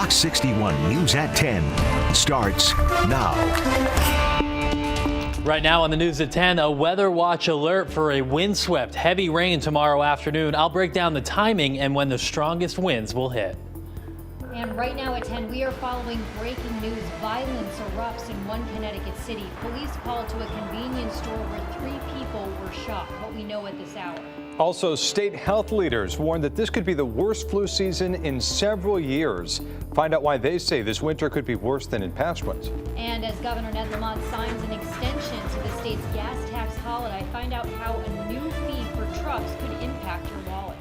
Fox 61 News at 10 starts now. Right now on the News at 10, a weather watch alert for a windswept heavy rain tomorrow afternoon. I'll break down the timing and when the strongest winds will hit. And right now at 10, we are following breaking news. Violence erupts in one Connecticut city. Police called to a convenience store where 3 people were shot. What we know at this hour. Also, state health leaders warn that this could be the worst flu season in several years. Find out why they say this winter could be worse than in past ones. And as Governor Ned Lamont signs an extension to the state's gas tax holiday, find out how a new fee for trucks could impact your wallet.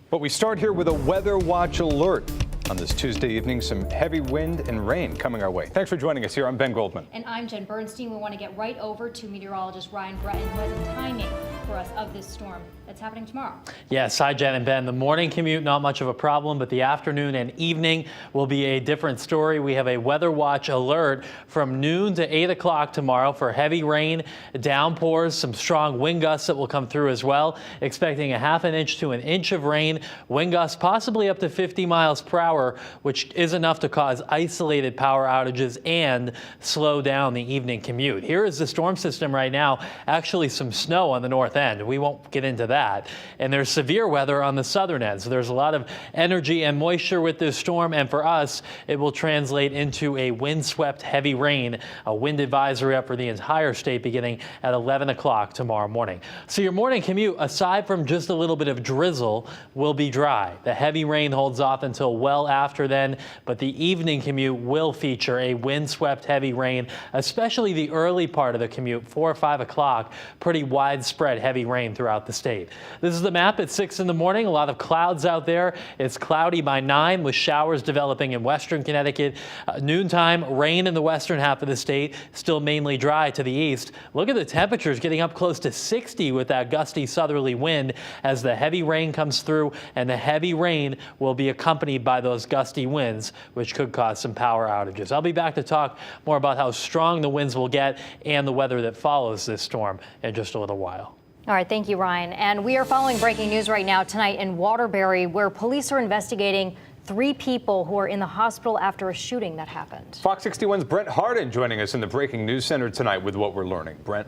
But we start here with a weather watch alert. On this Tuesday evening, some heavy wind and rain coming our way. Thanks for joining us here. I'm Ben Goldman. And I'm Jen Bernstein. We want to get right over to meteorologist Ryan Breton, who has a timing for us of this storm that's happening tomorrow. Yes, hi Jen and Ben. The morning commute, not much of a problem, but the afternoon and evening will be a different story. We have a weather watch alert from noon to 8 o'clock tomorrow for heavy rain, downpours, some strong wind gusts that will come through as well. Expecting a ½ inch to an inch of rain, wind gusts possibly up to 50 miles per hour, which is enough to cause isolated power outages and slow down the evening commute. Here is the storm system right now. Actually, some snow on the north end. We won't get into that. And there's severe weather on the southern end. So there's a lot of energy and moisture with this storm. And for us, it will translate into a windswept heavy rain, a wind advisory up for the entire state beginning at 11 o'clock tomorrow morning. So your morning commute, aside from just a little bit of drizzle, will be dry. The heavy rain holds off until well after then, but the evening commute will feature a windswept heavy rain, especially the early part of the commute, 4 or 5 o'clock, pretty widespread heavy rain throughout the state. This is the map at 6 in the morning. A lot of clouds out there. It's cloudy by 9 with showers developing in western Connecticut. Noontime, rain in the western half of the state, still mainly dry to the east. Look at the temperatures getting up close to 60 with that gusty southerly wind as the heavy rain comes through, and the heavy rain will be accompanied by those gusty winds, which could cause some power outages. I'll be back to talk more about how strong the winds will get and the weather that follows this storm in just a little while. All right, thank you, Ryan. And we are following breaking news right now tonight in Waterbury, where police are investigating 3 people who are in the hospital after a shooting that happened. Fox 61's Brent Harden joining us in the Breaking News Center tonight with what we're learning. Brent.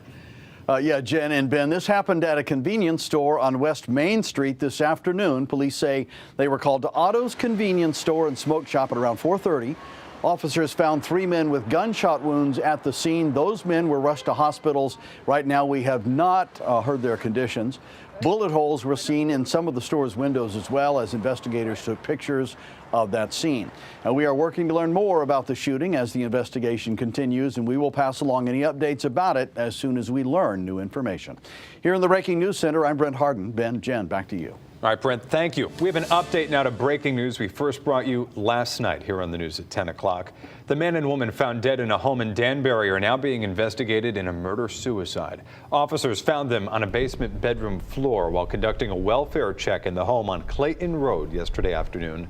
Yeah, Jen and Ben, this happened at a convenience store on West Main Street this afternoon. Police say they were called to Otto's convenience store and smoke shop at around 4:30. Officers found 3 men with gunshot wounds at the scene. Those men were rushed to hospitals. Right now, we have not heard their conditions. Bullet holes were seen in some of the store's windows as well as investigators took pictures of that scene. Now, we are working to learn more about the shooting as the investigation continues, and we will pass along any updates about it as soon as we learn new information. Here in the Breaking News Center, I'm Brent Harden. Ben, Jen, back to you. All right, Brent, thank you. We have an update now to breaking news we first brought you last night here on the news at 10 o'clock. The man and woman found dead in a home in Danbury are now being investigated in a murder-suicide. Officers found them on a basement bedroom floor while conducting a welfare check in the home on Clayton Road yesterday afternoon.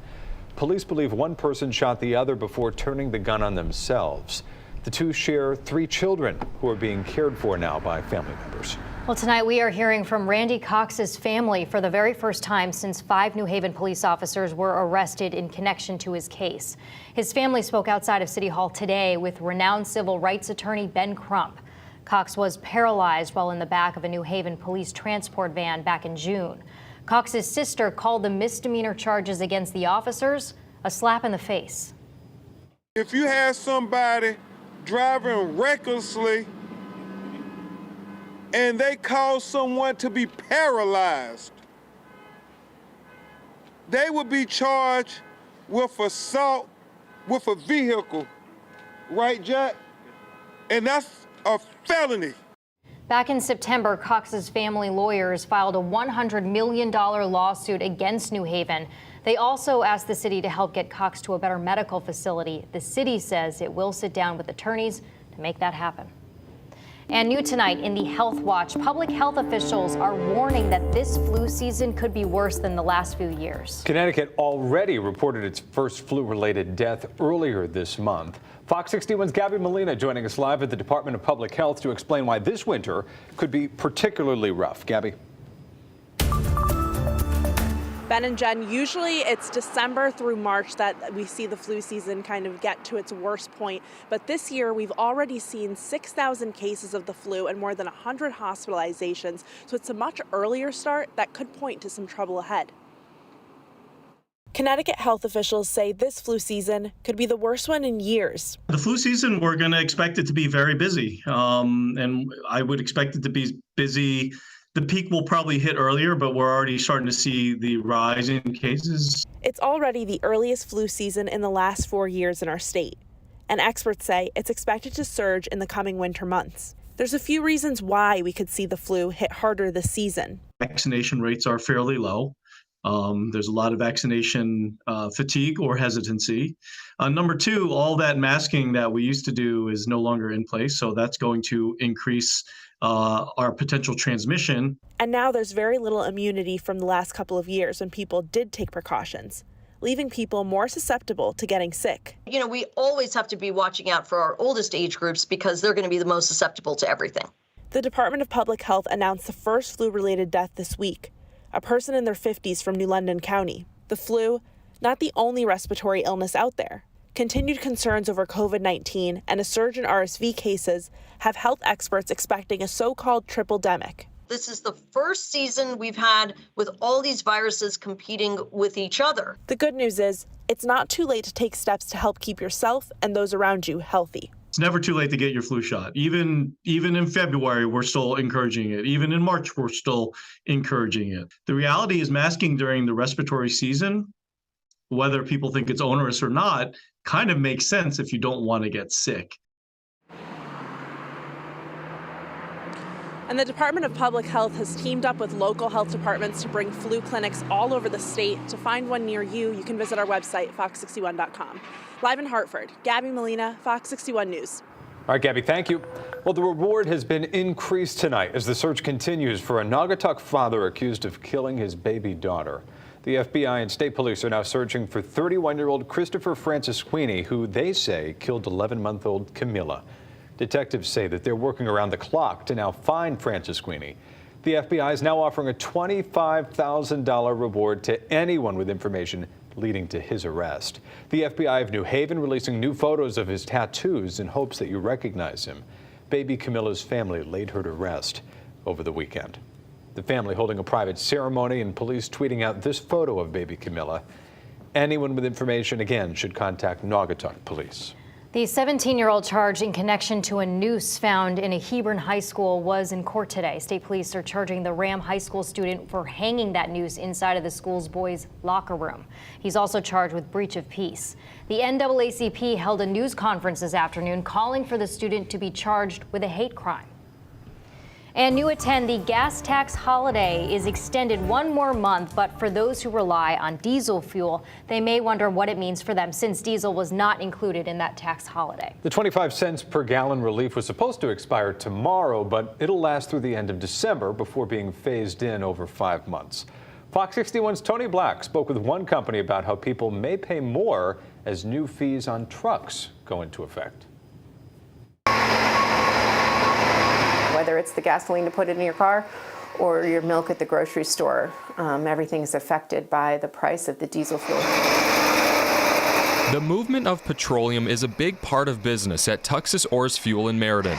Police believe one person shot the other before turning the gun on themselves. The two share 3 children who are being cared for now by family members. Well, tonight we are hearing from Randy Cox's family for the very first time since 5 New Haven police officers were arrested in connection to his case. His family spoke outside of City Hall today with renowned civil rights attorney Ben Crump. Cox was paralyzed while in the back of a New Haven police transport van back in June. Cox's sister called the misdemeanor charges against the officers a slap in the face. If you have somebody driving recklessly and they cause someone to be paralyzed, they will be charged with assault with a vehicle, right, Jack? And that's a felony. Back in September, Cox's family lawyers filed a $100 million lawsuit against New Haven. They also asked the city to help get Cox to a better medical facility. The city says it will sit down with attorneys to make that happen. And new tonight in the Health Watch, public health officials are warning that this flu season could be worse than the last few years. Connecticut already reported its first flu-related death earlier this month. Fox 61's Gabby Molina joining us live at the Department of Public Health to explain why this winter could be particularly rough. Gabby. Ben and Jen, usually it's December through March that we see the flu season kind of get to its worst point. But this year, we've already seen 6,000 cases of the flu and more than 100 hospitalizations. So it's a much earlier start that could point to some trouble ahead. Connecticut health officials say this flu season could be the worst one in years. The flu season, we're going to expect it to be very busy. And I would expect it to be busy. The peak will probably hit earlier, but we're already starting to see the rise in cases. It's already the earliest flu season in the last 4 years in our state. And experts say it's expected to surge in the coming winter months. There's a few reasons why we could see the flu hit harder this season. Vaccination rates are fairly low. There's a lot of vaccination fatigue or hesitancy. Number two, all that masking that we used to do is no longer in place, so that's going to increase our potential transmission. And now there's very little immunity from the last couple of years when people did take precautions, leaving people more susceptible to getting sick. You know, we always have to be watching out for our oldest age groups because they're going to be the most susceptible to everything. The Department of Public Health announced the first flu-related death this week. A person in their 50s from New London County. The flu, not the only respiratory illness out there. Continued concerns over COVID-19 and a surge in RSV cases have health experts expecting a so-called triple-demic. This is the first season we've had with all these viruses competing with each other. The good news is it's not too late to take steps to help keep yourself and those around you healthy. It's never too late to get your flu shot. Even in February, we're still encouraging it. Even in March, we're still encouraging it. The reality is masking during the respiratory season, whether people think it's onerous or not, kind of makes sense if you don't want to get sick. And the Department of Public Health has teamed up with local health departments to bring flu clinics all over the state. To find one near you, you can visit our website, fox61.com. Live in Hartford, Gabby Molina, Fox 61 News. All right, Gabby, thank you. Well, the reward has been increased tonight as the search continues for a Naugatuck father accused of killing his baby daughter. The FBI and state police are now searching for 31-year-old Christopher Francisquini, who they say killed 11-month-old Camilla. Detectives say that they're working around the clock to now find Francisquini. The FBI is now offering a $25,000 reward to anyone with information leading to his arrest. The FBI of New Haven releasing new photos of his tattoos in hopes that you recognize him. Baby Camilla's family laid her to rest over the weekend. The family holding a private ceremony and police tweeting out this photo of baby Camilla. Anyone with information, again, should contact Naugatuck Police. The 17-year-old charged in connection to a noose found in a Hebron high school was in court today. State police are charging the Ram High School student for hanging that noose inside of the school's boys' locker room. He's also charged with breach of peace. The NAACP held a news conference this afternoon calling for the student to be charged with a hate crime. And new at 10, the gas tax holiday is extended one more month, but for those who rely on diesel fuel, they may wonder what it means for them since diesel was not included in that tax holiday. The 25 cents per gallon relief was supposed to expire tomorrow, but it'll last through the end of December before being phased in over 5 months. Fox 61's Tony Black spoke with one company about how people may pay more as new fees on trucks go into effect. Whether it's the gasoline to put in your car or your milk at the grocery store, everything's affected by the price of the diesel fuel. The movement of petroleum is a big part of business at Texas Oars Fuel in Meriden.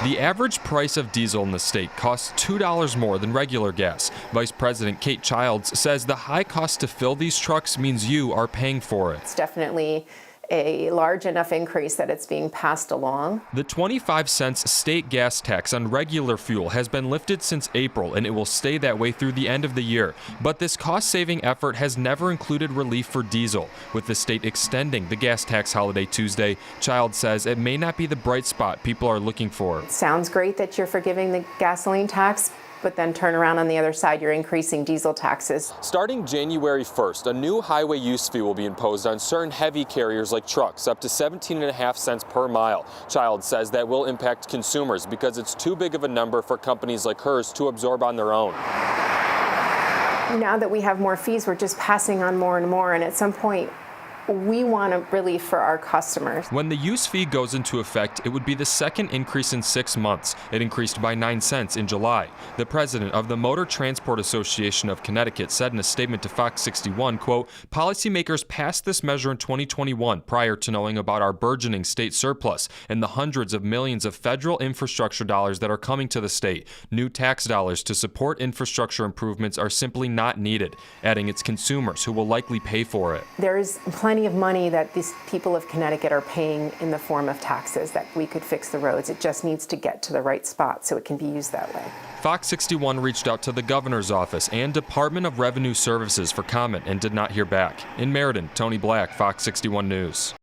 The average price of diesel in the state costs $2 more than regular gas. Vice President Kate Childs says the high cost to fill these trucks means you are paying for it. It's definitely a large enough increase that it's being passed along. The 25 cents state gas tax on regular fuel has been lifted since April, and it will stay that way through the end of the year. But this cost-saving effort has never included relief for diesel. With the state extending the gas tax holiday Tuesday, Child says it may not be the bright spot people are looking for. It sounds great that you're forgiving the gasoline tax, but then turn around on the other side, you're increasing diesel taxes. Starting January 1st, a new highway use fee will be imposed on certain heavy carriers like trucks, up to 17.5 cents per mile. Child says that will impact consumers because it's too big of a number for companies like hers to absorb on their own. Now that we have more fees, we're just passing on more and more, and at some point, we want a relief for our customers. When the use fee goes into effect, it would be the second increase in 6 months. It increased by 9 cents in July. The president of the Motor Transport Association of Connecticut said in a statement to Fox 61, quote, policymakers passed this measure in 2021 prior to knowing about our burgeoning state surplus and the hundreds of millions of federal infrastructure dollars that are coming to the state. New tax dollars to support infrastructure improvements are simply not needed, adding it's consumers who will likely pay for it. There's plenty of money that these people of Connecticut are paying in the form of taxes that we could fix the roads. It just needs to get to the right spot so it can be used that way. Fox 61 reached out to the governor's office and Department of Revenue Services for comment and did not hear back. In Meriden, Tony Black, Fox 61 News.